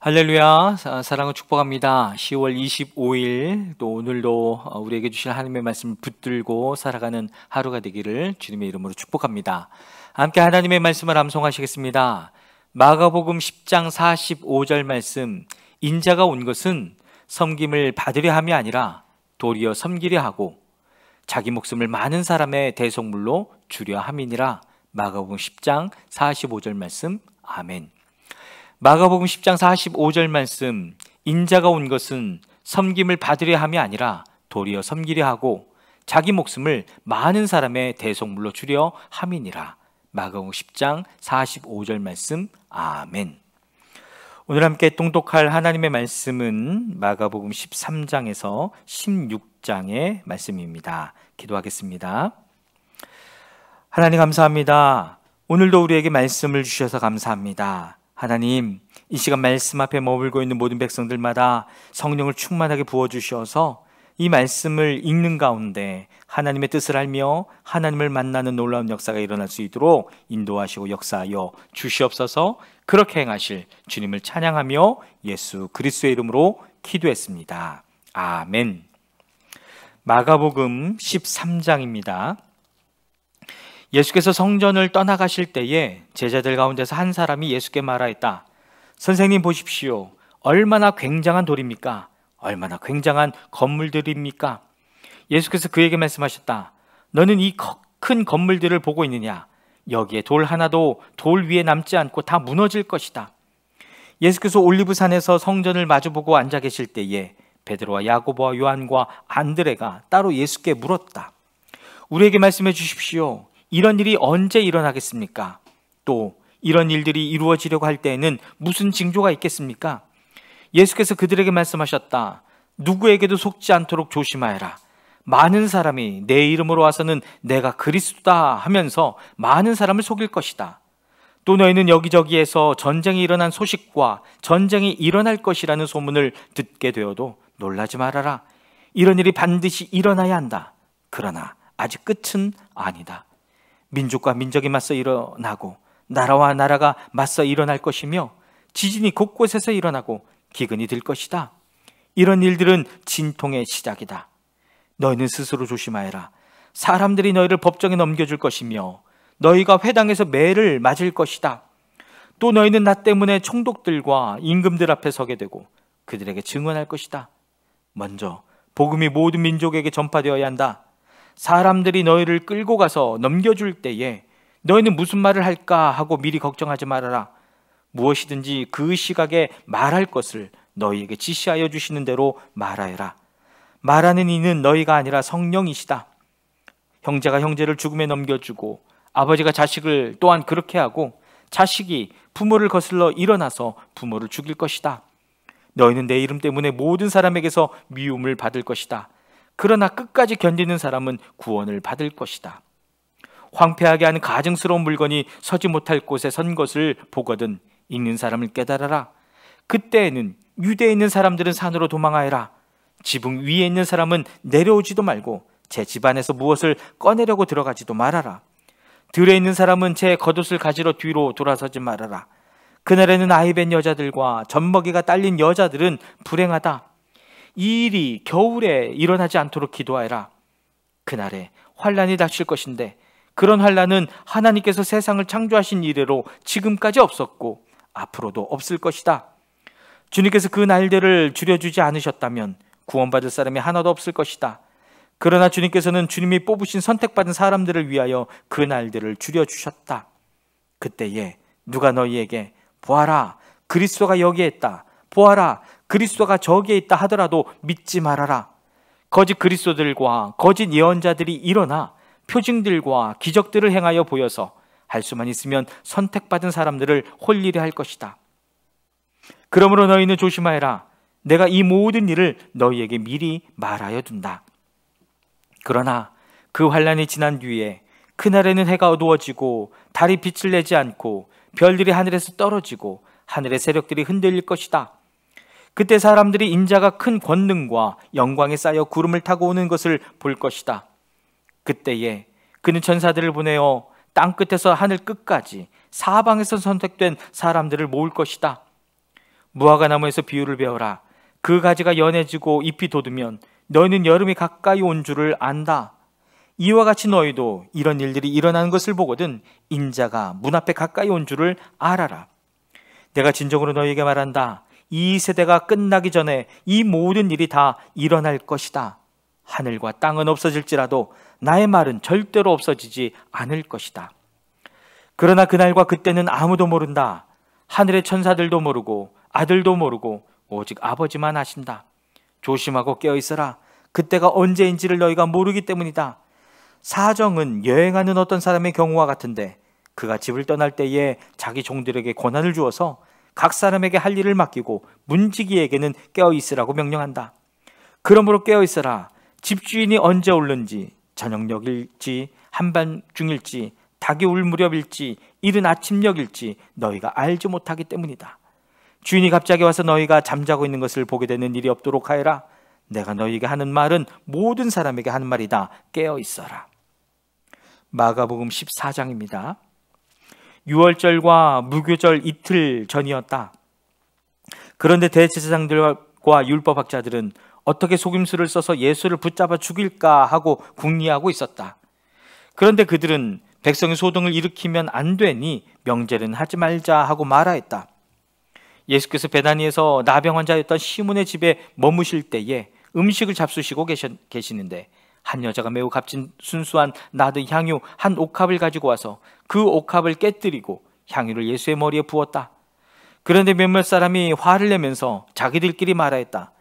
할렐루야, 사랑을 축복합니다. 10월 25일 또 오늘도 우리에게 주신 하나님의 말씀을 붙들고 살아가는 하루가 되기를 주님의 이름으로 축복합니다. 함께 하나님의 말씀을 암송하시겠습니다. 마가복음 10장 45절 말씀, 인자가 온 것은 섬김을 받으려 함이 아니라 도리어 섬기려 하고 자기 목숨을 많은 사람의 대속물로 주려 함이니라. 마가복음 10장 45절 말씀, 아멘. 마가복음 10장 45절 말씀, 인자가 온 것은 섬김을 받으려 함이 아니라 도리어 섬기려 하고 자기 목숨을 많은 사람의 대속물로 주려 함이니라. 마가복음 10장 45절 말씀, 아멘. 오늘 함께 통독할 하나님의 말씀은 마가복음 13장에서 16장의 말씀입니다. 기도하겠습니다. 하나님 감사합니다. 오늘도 우리에게 말씀을 주셔서 감사합니다. 하나님, 이 시간 말씀 앞에 머물고 있는 모든 백성들마다 성령을 충만하게 부어주셔서 이 말씀을 읽는 가운데 하나님의 뜻을 알며 하나님을 만나는 놀라운 역사가 일어날 수 있도록 인도하시고 역사하여 주시옵소서. 그렇게 행하실 주님을 찬양하며 예수 그리스도의 이름으로 기도했습니다. 아멘. 마가복음 13장입니다. 예수께서 성전을 떠나가실 때에 제자들 가운데서 한 사람이 예수께 말하였다. 선생님 보십시오. 얼마나 굉장한 돌입니까? 얼마나 굉장한 건물들입니까? 예수께서 그에게 말씀하셨다. 너는 이 큰 건물들을 보고 있느냐? 여기에 돌 하나도 돌 위에 남지 않고 다 무너질 것이다. 예수께서 올리브산에서 성전을 마주보고 앉아 계실 때에 베드로와 야고보와 요한과 안드레가 따로 예수께 물었다. 우리에게 말씀해 주십시오. 이런 일이 언제 일어나겠습니까? 또 이런 일들이 이루어지려고 할 때에는 무슨 징조가 있겠습니까? 예수께서 그들에게 말씀하셨다. 누구에게도 속지 않도록 조심하여라. 많은 사람이 내 이름으로 와서는 내가 그리스도다 하면서 많은 사람을 속일 것이다. 또 너희는 여기저기에서 전쟁이 일어난 소식과 전쟁이 일어날 것이라는 소문을 듣게 되어도 놀라지 말아라. 이런 일이 반드시 일어나야 한다. 그러나 아직 끝은 아니다. 민족과 민족이 맞서 일어나고 나라와 나라가 맞서 일어날 것이며 지진이 곳곳에서 일어나고 기근이 들 것이다. 이런 일들은 진통의 시작이다. 너희는 스스로 조심하여라. 사람들이 너희를 법정에 넘겨줄 것이며 너희가 회당에서 매를 맞을 것이다. 또 너희는 나 때문에 총독들과 임금들 앞에 서게 되고 그들에게 증언할 것이다. 먼저 복음이 모든 민족에게 전파되어야 한다. 사람들이 너희를 끌고 가서 넘겨줄 때에 너희는 무슨 말을 할까 하고 미리 걱정하지 말아라. 무엇이든지 그 시각에 말할 것을 너희에게 지시하여 주시는 대로 말하여라. 말하는 이는 너희가 아니라 성령이시다. 형제가 형제를 죽음에 넘겨주고 아버지가 자식을 또한 그렇게 하고 자식이 부모를 거슬러 일어나서 부모를 죽일 것이다. 너희는 내 이름 때문에 모든 사람에게서 미움을 받을 것이다. 그러나 끝까지 견디는 사람은 구원을 받을 것이다. 황폐하게 하는 가증스러운 물건이 서지 못할 곳에 선 것을 보거든 읽는 사람을 깨달아라. 그때에는 유대에 있는 사람들은 산으로 도망하여라. 지붕 위에 있는 사람은 내려오지도 말고 제 집안에서 무엇을 꺼내려고 들어가지도 말아라. 들에 있는 사람은 제 겉옷을 가지러 뒤로 돌아서지 말아라. 그날에는 아이 뵌 여자들과 젖먹이가 딸린 여자들은 불행하다. 이 일이 겨울에 일어나지 않도록 기도하여라. 그날에 환란이 닥칠 것인데 그런 환란은 하나님께서 세상을 창조하신 이래로 지금까지 없었고 앞으로도 없을 것이다. 주님께서 그 날들을 줄여주지 않으셨다면 구원받을 사람이 하나도 없을 것이다. 그러나 주님께서는 주님이 뽑으신 선택받은 사람들을 위하여 그 날들을 줄여주셨다. 그때에 누가 너희에게 보아라, 그리스도가 여기에 있다, 보아라, 그리스도가 저기에 있다 하더라도 믿지 말아라. 거짓 그리스도들과 거짓 예언자들이 일어나 표징들과 기적들을 행하여 보여서 할 수만 있으면 선택받은 사람들을 홀리려 할 것이다. 그러므로 너희는 조심하여라. 내가 이 모든 일을 너희에게 미리 말하여 둔다. 그러나 그 환란이 지난 뒤에 그날에는 해가 어두워지고 달이 빛을 내지 않고 별들이 하늘에서 떨어지고 하늘의 세력들이 흔들릴 것이다. 그때 사람들이 인자가 큰 권능과 영광에 쌓여 구름을 타고 오는 것을 볼 것이다. 그때에 그는 천사들을 보내어 땅끝에서 하늘 끝까지 사방에서 선택된 사람들을 모을 것이다. 무화과 나무에서 비유를 배워라. 그 가지가 연해지고 잎이 돋으면 너희는 여름이 가까이 온 줄을 안다. 이와 같이 너희도 이런 일들이 일어나는 것을 보거든 인자가 문 앞에 가까이 온 줄을 알아라. 내가 진정으로 너희에게 말한다. 이 세대가 끝나기 전에 이 모든 일이 다 일어날 것이다. 하늘과 땅은 없어질지라도 나의 말은 절대로 없어지지 않을 것이다. 그러나 그날과 그때는 아무도 모른다. 하늘의 천사들도 모르고 아들도 모르고 오직 아버지만 아신다. 조심하고 깨어있어라. 그때가 언제인지를 너희가 모르기 때문이다. 사정은 여행하는 어떤 사람의 경우와 같은데 그가 집을 떠날 때에 자기 종들에게 권한을 주어서 각 사람에게 할 일을 맡기고 문지기에게는 깨어있으라고 명령한다. 그러므로 깨어있어라. 집주인이 언제 올는지, 저녁녘일지 한밤중일지 닭이 울 무렵일지 이른 아침녘일지 너희가 알지 못하기 때문이다. 주인이 갑자기 와서 너희가 잠자고 있는 것을 보게 되는 일이 없도록 하여라. 내가 너희에게 하는 말은 모든 사람에게 하는 말이다. 깨어있어라. 마가복음 14장입니다. 유월절과 무교절 이틀 전이었다. 그런데 대제사장들과 율법학자들은 어떻게 속임수를 써서 예수를 붙잡아 죽일까 하고 궁리하고 있었다. 그런데 그들은 백성의 소동을 일으키면 안 되니 명제는 하지 말자 하고 말하였다. 예수께서 베다니에서 나병 환자였던 시몬의 집에 머무실 때에 음식을 잡수시고 계시는데 한 여자가 매우 값진 순수한 나드 향유 한 옥합을 가지고 와서 그 옥합을 깨뜨리고 향유를 예수의 머리에 부었다. 그런데 몇몇 사람이 화를 내면서 자기들끼리 말하였다.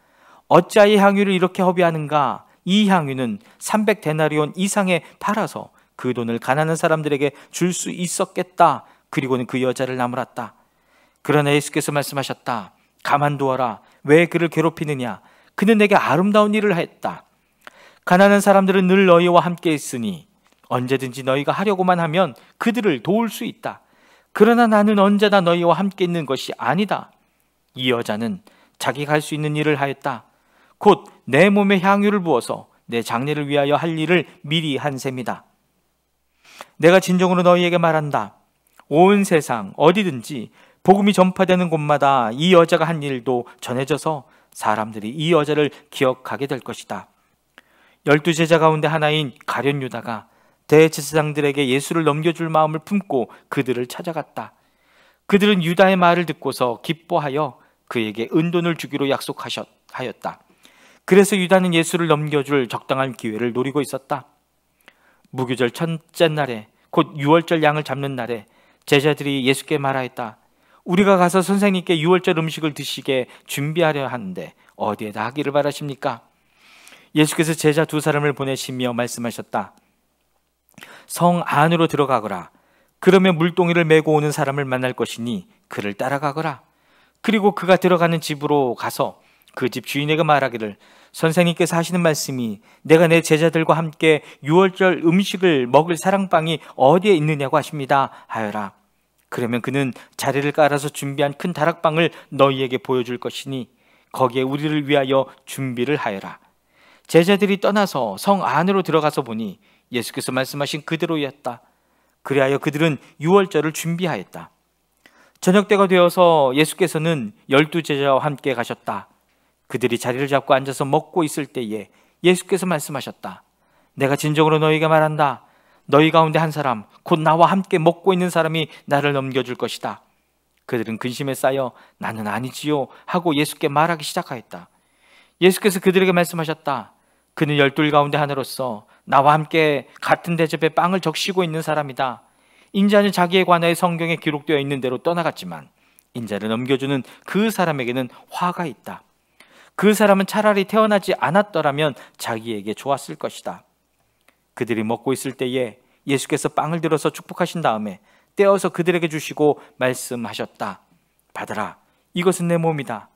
어찌하여 향유를 이렇게 허비하는가? 이 향유는 300데나리온 이상에 팔아서 그 돈을 가난한 사람들에게 줄 수 있었겠다. 그리고는 그 여자를 나무랐다. 그러나 예수께서 말씀하셨다. 가만두어라. 왜 그를 괴롭히느냐? 그는 내게 아름다운 일을 했다. 가난한 사람들은 늘 너희와 함께 있으니 언제든지 너희가 하려고만 하면 그들을 도울 수 있다. 그러나 나는 언제나 너희와 함께 있는 것이 아니다. 이 여자는 자기가 할 수 있는 일을 하였다. 곧 내 몸에 향유를 부어서 내 장례를 위하여 할 일을 미리 한 셈이다. 내가 진정으로 너희에게 말한다. 온 세상 어디든지 복음이 전파되는 곳마다 이 여자가 한 일도 전해져서 사람들이 이 여자를 기억하게 될 것이다. 12제자 가운데 하나인 가룟 유다가 대제사장들에게 예수를 넘겨줄 마음을 품고 그들을 찾아갔다. 그들은 유다의 말을 듣고서 기뻐하여 그에게 은돈을 주기로 약속하였다. 그래서 유다는 예수를 넘겨줄 적당한 기회를 노리고 있었다. 무교절 첫째 날에 곧 유월절 양을 잡는 날에 제자들이 예수께 말하였다. 우리가 가서 선생님께 유월절 음식을 드시게 준비하려 하는데 어디에다 하기를 바라십니까? 예수께서 제자 2사람을 보내시며 말씀하셨다. 성 안으로 들어가거라. 그러면 물동이를 메고 오는 사람을 만날 것이니 그를 따라가거라. 그리고 그가 들어가는 집으로 가서 그 집 주인에게 말하기를 선생님께서 하시는 말씀이 내가 내 제자들과 함께 유월절 음식을 먹을 사랑방이 어디에 있느냐고 하십니다 하여라. 그러면 그는 자리를 깔아서 준비한 큰 다락방을 너희에게 보여줄 것이니 거기에 우리를 위하여 준비를 하여라. 제자들이 떠나서 성 안으로 들어가서 보니 예수께서 말씀하신 그대로였다. 그리하여 그들은 유월절을 준비하였다. 저녁때가 되어서 예수께서는 12제자와 함께 가셨다. 그들이 자리를 잡고 앉아서 먹고 있을 때에 예수께서 말씀하셨다. 내가 진정으로 너희에게 말한다. 너희 가운데 한 사람, 곧 나와 함께 먹고 있는 사람이 나를 넘겨줄 것이다. 그들은 근심에 쌓여 나는 아니지요 하고 예수께 말하기 시작하였다. 예수께서 그들에게 말씀하셨다. 그는 12 가운데 하나로서 나와 함께 같은 대접에 빵을 적시고 있는 사람이다. 인자는 자기에 관하여 성경에 기록되어 있는 대로 떠나갔지만 인자를 넘겨주는 그 사람에게는 화가 있다. 그 사람은 차라리 태어나지 않았더라면 자기에게 좋았을 것이다. 그들이 먹고 있을 때에 예수께서 빵을 들어서 축복하신 다음에 떼어서 그들에게 주시고 말씀하셨다. 받아라. 이것은 내 몸이다.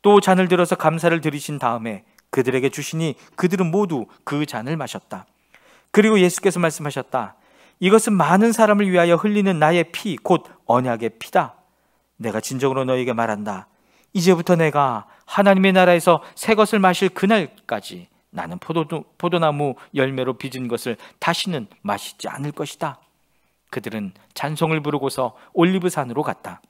또 잔을 들어서 감사를 드리신 다음에 그들에게 주시니 그들은 모두 그 잔을 마셨다. 그리고 예수께서 말씀하셨다. 이것은 많은 사람을 위하여 흘리는 나의 피, 곧 언약의 피다. 내가 진정으로 너희에게 말한다. 이제부터 내가 하나님의 나라에서 새 것을 마실 그날까지 나는 포도나무 열매로 빚은 것을 다시는 마시지 않을 것이다. 그들은 찬송을 부르고서 올리브산으로 갔다.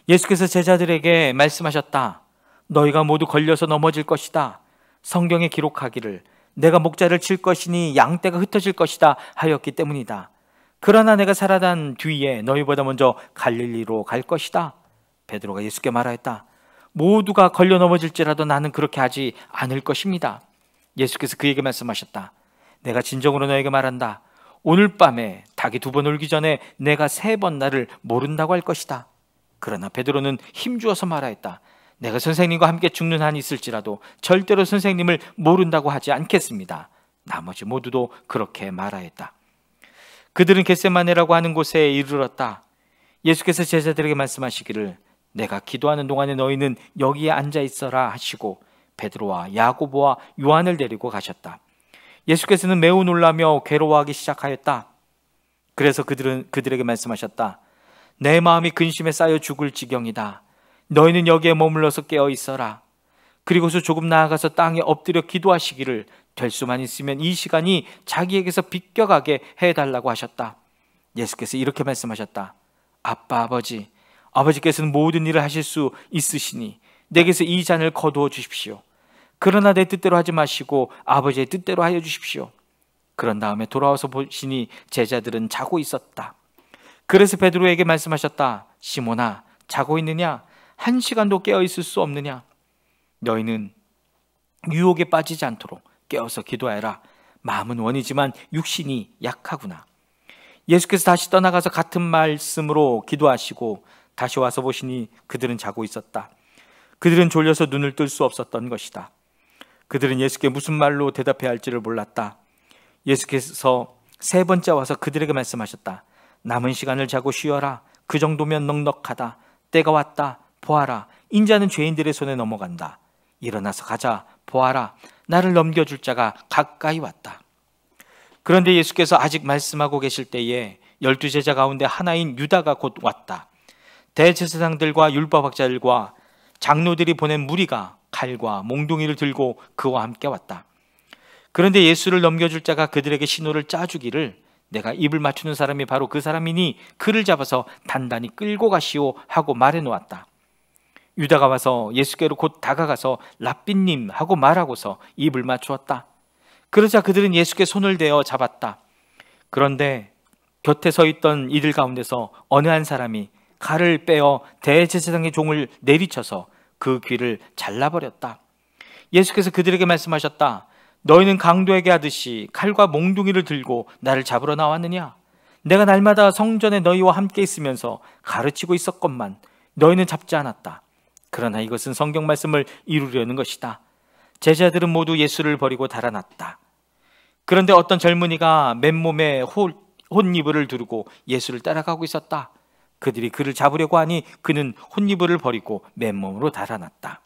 예수께서 제자들에게 말씀하셨다. 너희가 모두 걸려서 넘어질 것이다. 성경에 기록하기를 내가 목자를 칠 것이니 양떼가 흩어질 것이다 하였기 때문이다. 그러나 내가 살아난 뒤에 너희보다 먼저 갈릴리로 갈 것이다. 베드로가 예수께 말하였다. 모두가 걸려 넘어질지라도 나는 그렇게 하지 않을 것입니다. 예수께서 그에게 말씀하셨다. 내가 진정으로 너에게 말한다. 오늘 밤에 닭이 2번 울기 전에 내가 3번 나를 모른다고 할 것이다. 그러나 베드로는 힘주어서 말하였다. 내가 선생님과 함께 죽는 한이 있을지라도 절대로 선생님을 모른다고 하지 않겠습니다. 나머지 모두도 그렇게 말하였다. 그들은 겟세마네라고 하는 곳에 이르렀다. 예수께서 제자들에게 말씀하시기를 내가 기도하는 동안에 너희는 여기에 앉아 있어라 하시고 베드로와 야고보와 요한을 데리고 가셨다. 예수께서는 매우 놀라며 괴로워하기 시작하였다. 그래서 그들에게 말씀하셨다. 내 마음이 근심에 쌓여 죽을 지경이다. 너희는 여기에 머물러서 깨어 있어라. 그리고서 조금 나아가서 땅에 엎드려 기도하시기를 될 수만 있으면 이 시간이 자기에게서 비껴가게 해달라고 하셨다. 예수께서 이렇게 말씀하셨다. 아빠 아버지, 아버지께서는 모든 일을 하실 수 있으시니 내게서 이 잔을 거두어 주십시오. 그러나 내 뜻대로 하지 마시고 아버지의 뜻대로 하여 주십시오. 그런 다음에 돌아와서 보시니 제자들은 자고 있었다. 그래서 베드로에게 말씀하셨다. 시몬아, 자고 있느냐? 1시간도 깨어 있을 수 없느냐? 너희는 유혹에 빠지지 않도록 깨어서 기도하라. 마음은 원이지만 육신이 약하구나. 예수께서 다시 떠나가서 같은 말씀으로 기도하시고 다시 와서 보시니 그들은 자고 있었다. 그들은 졸려서 눈을 뜰 수 없었던 것이다. 그들은 예수께 무슨 말로 대답해야 할지를 몰랐다. 예수께서 3번째 와서 그들에게 말씀하셨다. 남은 시간을 자고 쉬어라. 그 정도면 넉넉하다. 때가 왔다. 보아라. 인자는 죄인들의 손에 넘어간다. 일어나서 가자. 보아라. 나를 넘겨줄 자가 가까이 왔다. 그런데 예수께서 아직 말씀하고 계실 때에 12제자 가운데 하나인 유다가 곧 왔다. 대제사장들과 율법학자들과 장로들이 보낸 무리가 칼과 몽둥이를 들고 그와 함께 왔다. 그런데 예수를 넘겨줄 자가 그들에게 신호를 짜주기를 내가 입을 맞추는 사람이 바로 그 사람이니 그를 잡아서 단단히 끌고 가시오 하고 말해 놓았다. 유다가 와서 예수께로 곧 다가가서 랍비님 하고 말하고서 입을 맞추었다. 그러자 그들은 예수께 손을 대어 잡았다. 그런데 곁에 서 있던 이들 가운데서 어느 한 사람이 칼을 빼어 대제사장의 종을 내리쳐서 그 귀를 잘라버렸다. 예수께서 그들에게 말씀하셨다. 너희는 강도에게 하듯이 칼과 몽둥이를 들고 나를 잡으러 나왔느냐? 내가 날마다 성전에 너희와 함께 있으면서 가르치고 있었건만 너희는 잡지 않았다. 그러나 이것은 성경 말씀을 이루려는 것이다. 제자들은 모두 예수를 버리고 달아났다. 그런데 어떤 젊은이가 맨몸에 혼이불을 두르고 예수를 따라가고 있었다. 그들이 그를 잡으려고 하니 그는 혼이불을 버리고 맨몸으로 달아났다.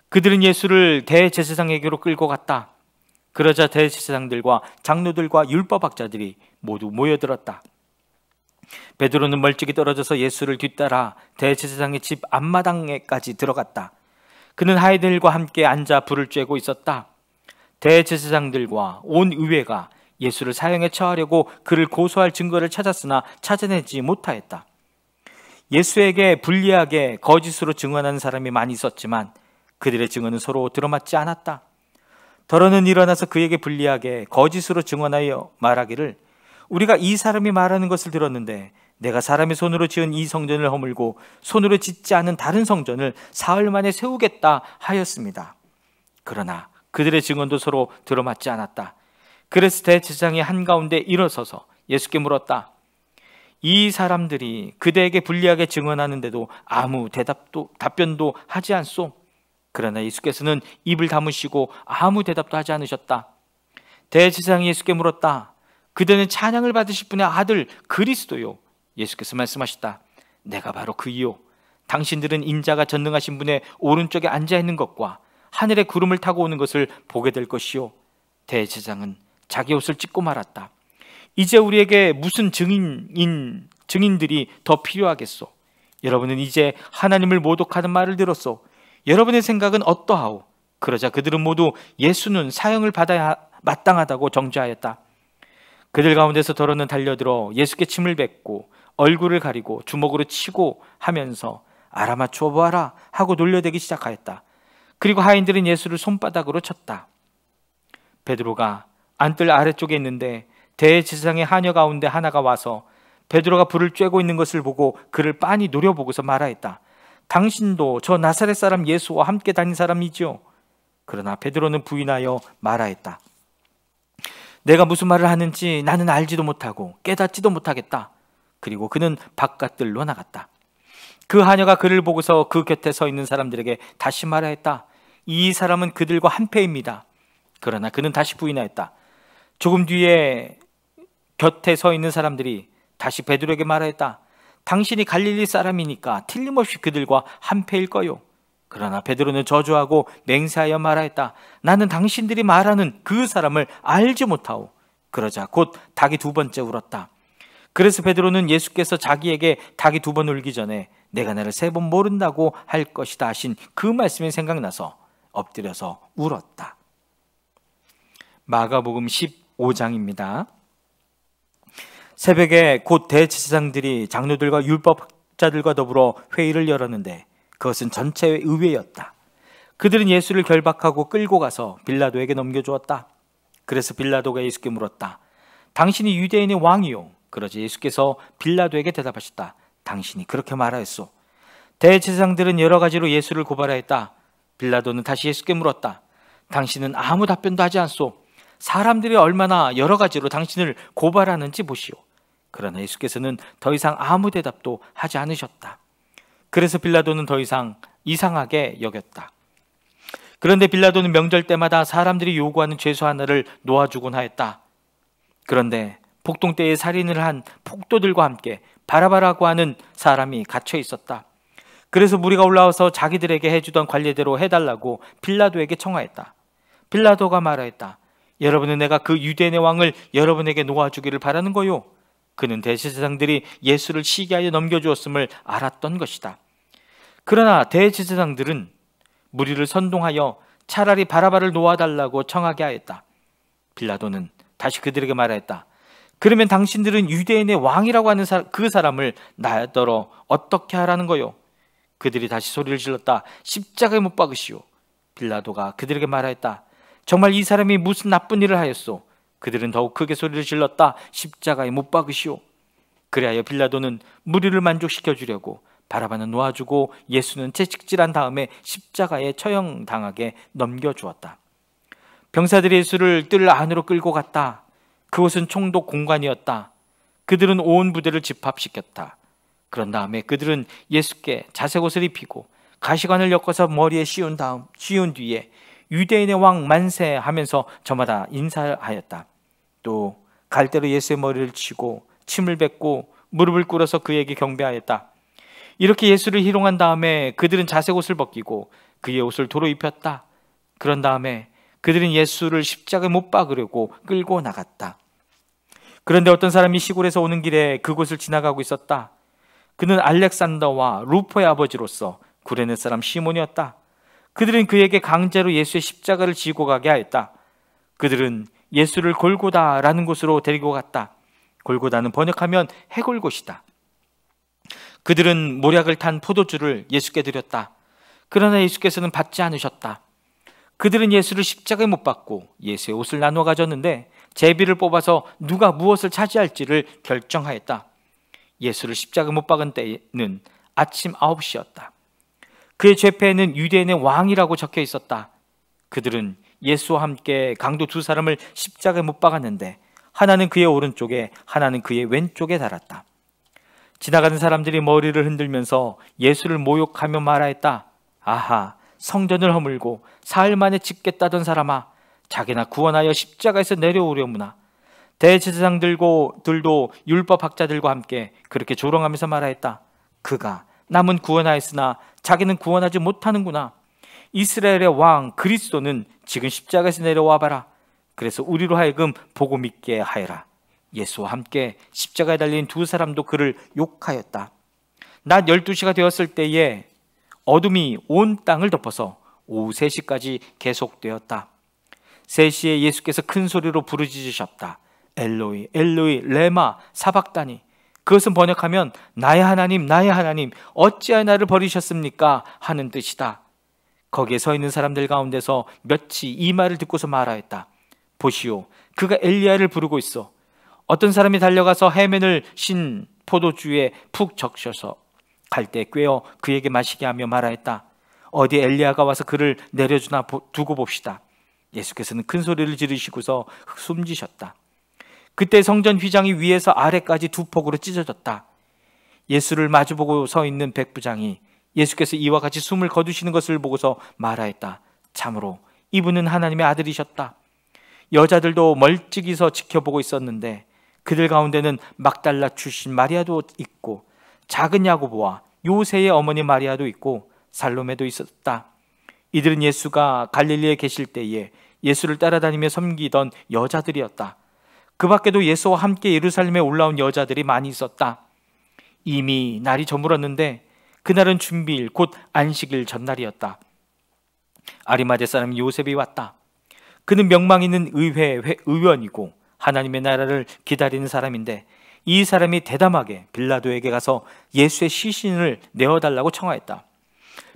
그들은 예수를 대제사장에게로 끌고 갔다. 그러자 대제사장들과 장로들과 율법학자들이 모두 모여들었다. 베드로는 멀찍이 떨어져서 예수를 뒤따라 대제사장의 집 앞마당에까지 들어갔다. 그는 하인들과 함께 앉아 불을 쬐고 있었다. 대제사장들과 온 의회가 예수를 사형에 처하려고 그를 고소할 증거를 찾았으나 찾아내지 못하였다. 예수에게 불리하게 거짓으로 증언하는 사람이 많이 있었지만 그들의 증언은 서로 들어맞지 않았다. 더러는 일어나서 그에게 불리하게 거짓으로 증언하여 말하기를 우리가 이 사람이 말하는 것을 들었는데 내가 사람의 손으로 지은 이 성전을 허물고 손으로 짓지 않은 다른 성전을 사흘 만에 세우겠다 하였습니다. 그러나 그들의 증언도 서로 들어맞지 않았다. 그래서 대제사장이 한가운데 일어서서 예수께 물었다. 이 사람들이 그대에게 불리하게 증언하는데도 아무 답변도 하지 않소? 그러나 예수께서는 입을 다무시고 아무 대답도 하지 않으셨다. 대제사장이 예수께 물었다. 그대는 찬양을 받으실 분의 아들 그리스도요? 예수께서 말씀하셨다. 내가 바로 그이요. 당신들은 인자가 전능하신 분의 오른쪽에 앉아있는 것과 하늘의 구름을 타고 오는 것을 보게 될 것이요. 대제사장은 자기 옷을 찢고 말았다. 이제 우리에게 무슨 증인들이 더 필요하겠소? 여러분은 이제 하나님을 모독하는 말을 들었소. 여러분의 생각은 어떠하오? 그러자 그들은 모두 예수는 사형을 받아야 마땅하다고 정죄하였다. 그들 가운데서 더러는 달려들어 예수께 침을 뱉고 얼굴을 가리고 주먹으로 치고 하면서 알아맞추어 보아라 하고 놀려대기 시작하였다. 그리고 하인들은 예수를 손바닥으로 쳤다. 베드로가 안뜰 아래쪽에 있는데 대제사장의 하녀 가운데 하나가 와서 베드로가 불을 쬐고 있는 것을 보고 그를 빤히 노려보고서 말하였다. 당신도 저 나사렛 사람 예수와 함께 다닌 사람이지요? 그러나 베드로는 부인하여 말하였다. 내가 무슨 말을 하는지 나는 알지도 못하고 깨닫지도 못하겠다. 그리고 그는 바깥들로 나갔다. 그 하녀가 그를 보고서 그 곁에 서 있는 사람들에게 다시 말하였다. 이 사람은 그들과 한패입니다. 그러나 그는 다시 부인하였다. 조금 뒤에 곁에 서 있는 사람들이 다시 베드로에게 말하였다. 당신이 갈릴리 사람이니까 틀림없이 그들과 한패일 거요. 그러나 베드로는 저주하고 맹세하여 말하였다. 나는 당신들이 말하는 그 사람을 알지 못하오. 그러자 곧 닭이 두 번째 울었다. 그래서 베드로는 예수께서 자기에게 닭이 두 번 울기 전에 내가 나를 세 번 모른다고 할 것이다 하신 그 말씀이 생각나서 엎드려서 울었다. 마가복음 15장입니다. 새벽에 곧 대제사장들이 장로들과 율법자들과 더불어 회의를 열었는데 그것은 전체 의회였다. 그들은 예수를 결박하고 끌고 가서 빌라도에게 넘겨주었다. 그래서 빌라도가 예수께 물었다. 당신이 유대인의 왕이요? 그러자 예수께서 빌라도에게 대답하셨다. 당신이 그렇게 말하였소. 대제사장들은 여러 가지로 예수를 고발하였다. 빌라도는 다시 예수께 물었다. 당신은 아무 답변도 하지 않소. 사람들이 얼마나 여러 가지로 당신을 고발하는지 보시오. 그러나 예수께서는 더 이상 아무 대답도 하지 않으셨다. 그래서 빌라도는 더 이상 이상하게 여겼다. 그런데 빌라도는 명절 때마다 사람들이 요구하는 죄수 하나를 놓아주곤 하였다. 그런데 폭동 때에 살인을 한 폭도들과 함께 바라바라고 하는 사람이 갇혀 있었다. 그래서 무리가 올라와서 자기들에게 해주던 관례대로 해달라고 빌라도에게 청하였다. 빌라도가 말하였다. 여러분은 내가 그 유대인의 왕을 여러분에게 놓아주기를 바라는 거요. 그는 대제사장들이 예수를 시기하여 넘겨주었음을 알았던 것이다. 그러나 대제사장들은 무리를 선동하여 차라리 바라바를 놓아달라고 청하게 하였다. 빌라도는 다시 그들에게 말하였다. 그러면 당신들은 유대인의 왕이라고 하는 그 사람을 나더러 어떻게 하라는 거요? 그들이 다시 소리를 질렀다. 십자가에 못 박으시오. 빌라도가 그들에게 말하였다. 정말 이 사람이 무슨 나쁜 일을 하였소? 그들은 더욱 크게 소리를 질렀다. 십자가에 못 박으시오. 그리하여 빌라도는 무리를 만족시켜 주려고 바라바는 놓아주고 예수는 채찍질한 다음에 십자가에 처형당하게 넘겨주었다. 병사들이 예수를 뜰 안으로 끌고 갔다. 그곳은 총독 공간이었다. 그들은 온 부대를 집합시켰다. 그런 다음에 그들은 예수께 자색 옷을 입히고 가시관을 엮어서 머리에 씌운 뒤에 유대인의 왕 만세 하면서 저마다 인사하였다. 또 갈대로 예수의 머리를 치고 침을 뱉고 무릎을 꿇어서 그에게 경배하였다. 이렇게 예수를 희롱한 다음에 그들은 자색 옷을 벗기고 그의 옷을 도로 입혔다. 그런 다음에 그들은 예수를 십자가에 못 박으려고 끌고 나갔다. 그런데 어떤 사람이 시골에서 오는 길에 그곳을 지나가고 있었다. 그는 알렉산더와 루포의 아버지로서 구레네 사람 시몬이었다. 그들은 그에게 강제로 예수의 십자가를 지고 가게 하였다. 그들은 예수를 골고다라는 곳으로 데리고 갔다. 골고다는 번역하면 해골곳이다. 그들은 모략을 탄 포도주를 예수께 드렸다. 그러나 예수께서는 받지 않으셨다. 그들은 예수를 십자가에 못 박고 예수의 옷을 나눠 가졌는데 제비를 뽑아서 누가 무엇을 차지할지를 결정하였다. 예수를 십자가에 못 박은 때는 아침 9시였다. 그의 죄패에는 유대인의 왕이라고 적혀 있었다. 그들은 예수와 함께 강도 두 사람을 십자가에 못 박았는데 하나는 그의 오른쪽에 하나는 그의 왼쪽에 달았다. 지나가는 사람들이 머리를 흔들면서 예수를 모욕하며 말하였다. 아하, 성전을 허물고 사흘 만에 짓겠다던 사람아, 자기나 구원하여 십자가에서 내려오려무나. 대제사장들도 율법학자들과 함께 그렇게 조롱하면서 말하였다. 그가 남은 구원하였으나 자기는 구원하지 못하는구나. 이스라엘의 왕 그리스도는 지금 십자가에서 내려와 봐라. 그래서 우리로 하여금 보고 믿게 하여라. 예수와 함께 십자가에 달린 두 사람도 그를 욕하였다. 낮 12시가 되었을 때에 어둠이 온 땅을 덮어서 오후 3시까지 계속되었다. 3시에 예수께서 큰 소리로 부르짖으셨다. 엘로이 엘로이 레마 사박다니, 그것은 번역하면 나의 하나님 나의 하나님 어찌하여 나를 버리셨습니까 하는 뜻이다. 거기에 서 있는 사람들 가운데서 몇이 이 말을 듣고서 말하였다. 보시오, 그가 엘리야를 부르고 있어. 어떤 사람이 달려가서 해면을 신 포도주에 푹 적셔서 갈대 꿰어 그에게 마시게 하며 말하였다. 어디 엘리야가 와서 그를 내려주나 두고 봅시다. 예수께서는 큰 소리를 지르시고서 숨지셨다. 그때 성전 휘장이 위에서 아래까지 두 폭으로 찢어졌다. 예수를 마주보고 서 있는 백부장이 예수께서 이와 같이 숨을 거두시는 것을 보고서 말하였다. 참으로 이분은 하나님의 아들이셨다. 여자들도 멀찍이서 지켜보고 있었는데 그들 가운데는 막달라 출신 마리아도 있고 작은 야고보와 요새의 어머니 마리아도 있고 살로메도 있었다. 이들은 예수가 갈릴리에 계실 때에 예수를 따라다니며 섬기던 여자들이었다. 그 밖에도 예수와 함께 예루살렘에 올라온 여자들이 많이 있었다. 이미 날이 저물었는데 그날은 준비일 곧 안식일 전날이었다. 아리마대 사람 요셉이 왔다. 그는 명망 있는 의회 의원이고 하나님의 나라를 기다리는 사람인데 이 사람이 대담하게 빌라도에게 가서 예수의 시신을 내어달라고 청하였다.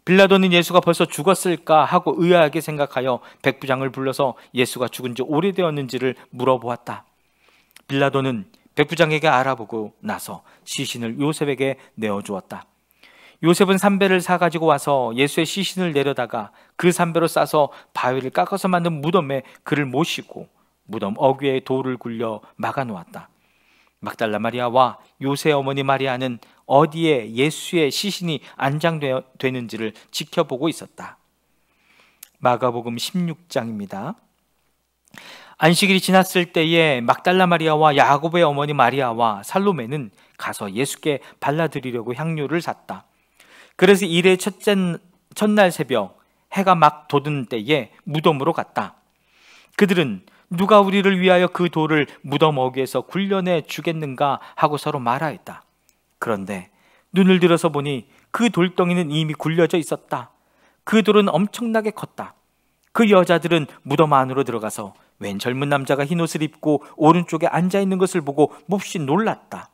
빌라도는 예수가 벌써 죽었을까 하고 의아하게 생각하여 백부장을 불러서 예수가 죽은 지 오래되었는지를 물어보았다. 빌라도는 백부장에게 알아보고 나서 시신을 요셉에게 내어주었다. 요셉은 삼배를 사가지고 와서 예수의 시신을 내려다가 그 삼배로 싸서 바위를 깎아서 만든 무덤에 그를 모시고 무덤 어귀에 돌을 굴려 막아놓았다. 막달라 마리아와 요새 어머니 마리아는 어디에 예수의 시신이 안장되는지를 지켜보고 있었다. 마가복음 16장입니다. 안식일이 지났을 때에 막달라 마리아와 야고보의 어머니 마리아와 살로메는 가서 예수께 발라드리려고 향료를 샀다. 그래서 일의 첫날 새벽 해가 막 돋은 때에 무덤으로 갔다. 그들은 누가 우리를 위하여 그 돌을 무덤 어귀에서 굴려내 주겠는가 하고 서로 말하였다. 그런데 눈을 들어서 보니 그 돌덩이는 이미 굴려져 있었다. 그 돌은 엄청나게 컸다. 그 여자들은 무덤 안으로 들어가서 웬 젊은 남자가 흰옷을 입고 오른쪽에 앉아있는 것을 보고 몹시 놀랐다.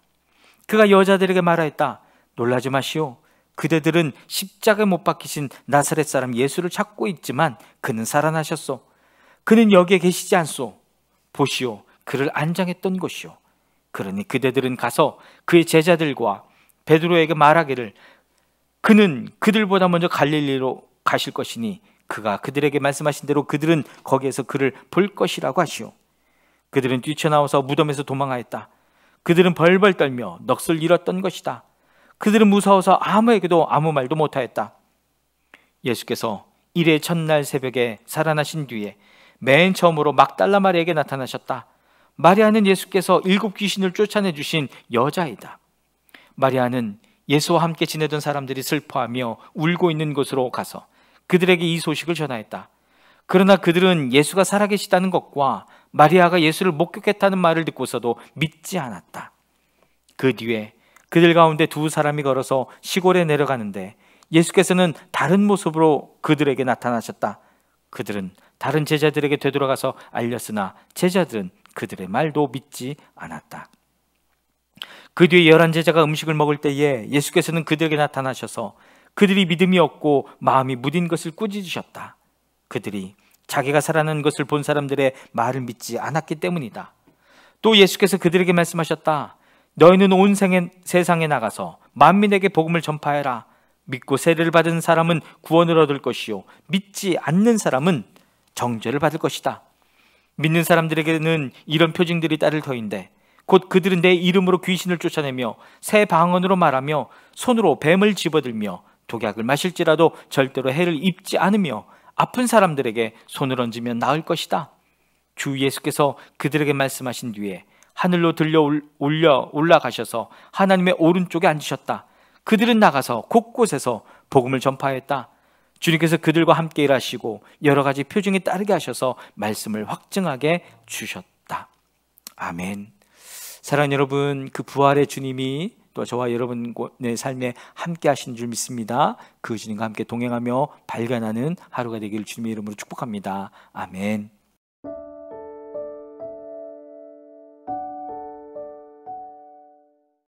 그가 여자들에게 말하였다. 놀라지 마시오. 그대들은 십자가에 못 박히신 나사렛 사람 예수를 찾고 있지만 그는 살아나셨소. 그는 여기에 계시지 않소. 보시오, 그를 안장했던 곳이오. 그러니 그대들은 가서 그의 제자들과 베드로에게 말하기를 그는 그들보다 먼저 갈릴리로 가실 것이니 그가 그들에게 말씀하신 대로 그들은 거기에서 그를 볼 것이라고 하시오. 그들은 뛰쳐나와서 무덤에서 도망하였다. 그들은 벌벌 떨며 넋을 잃었던 것이다. 그들은 무서워서 아무에게도 아무 말도 못하였다. 예수께서 일의 첫날 새벽에 살아나신 뒤에 맨 처음으로 막달라 마리아에게 나타나셨다. 마리아는 예수께서 7 귀신을 쫓아내주신 여자이다. 마리아는 예수와 함께 지내던 사람들이 슬퍼하며 울고 있는 곳으로 가서 그들에게 이 소식을 전하였다. 그러나 그들은 예수가 살아계시다는 것과 마리아가 예수를 목격했다는 말을 듣고서도 믿지 않았다. 그 뒤에 그들 가운데 2 사람이 걸어서 시골에 내려가는데 예수께서는 다른 모습으로 그들에게 나타나셨다. 그들은 다른 제자들에게 되돌아가서 알렸으나 제자들은 그들의 말도 믿지 않았다. 그 뒤에 11제자가 음식을 먹을 때에 예수께서는 그들에게 나타나셔서 그들이 믿음이 없고 마음이 무딘 것을 꾸짖으셨다. 그들이 자기가 살아난 것을 본 사람들의 말을 믿지 않았기 때문이다. 또 예수께서 그들에게 말씀하셨다. 너희는 온 세상에 나가서 만민에게 복음을 전파해라. 믿고 세례를 받은 사람은 구원을 얻을 것이요 믿지 않는 사람은 정죄를 받을 것이다. 믿는 사람들에게는 이런 표징들이 따를 터인데 곧 그들은 내 이름으로 귀신을 쫓아내며 새 방언으로 말하며 손으로 뱀을 집어들며 독약을 마실지라도 절대로 해를 입지 않으며 아픈 사람들에게 손을 얹으면 나을 것이다. 주 예수께서 그들에게 말씀하신 뒤에 하늘로 올라가셔서 하나님의 오른쪽에 앉으셨다. 그들은 나가서 곳곳에서 복음을 전파했다. 주님께서 그들과 함께 일하시고 여러 가지 표징에 따르게 하셔서 말씀을 확증하게 주셨다. 아멘. 사랑하는 여러분, 그 부활의 주님이 또 저와 여러분의 삶에 함께 하시는 줄 믿습니다. 그 주님과 함께 동행하며 발견하는 하루가 되기를 주님의 이름으로 축복합니다. 아멘.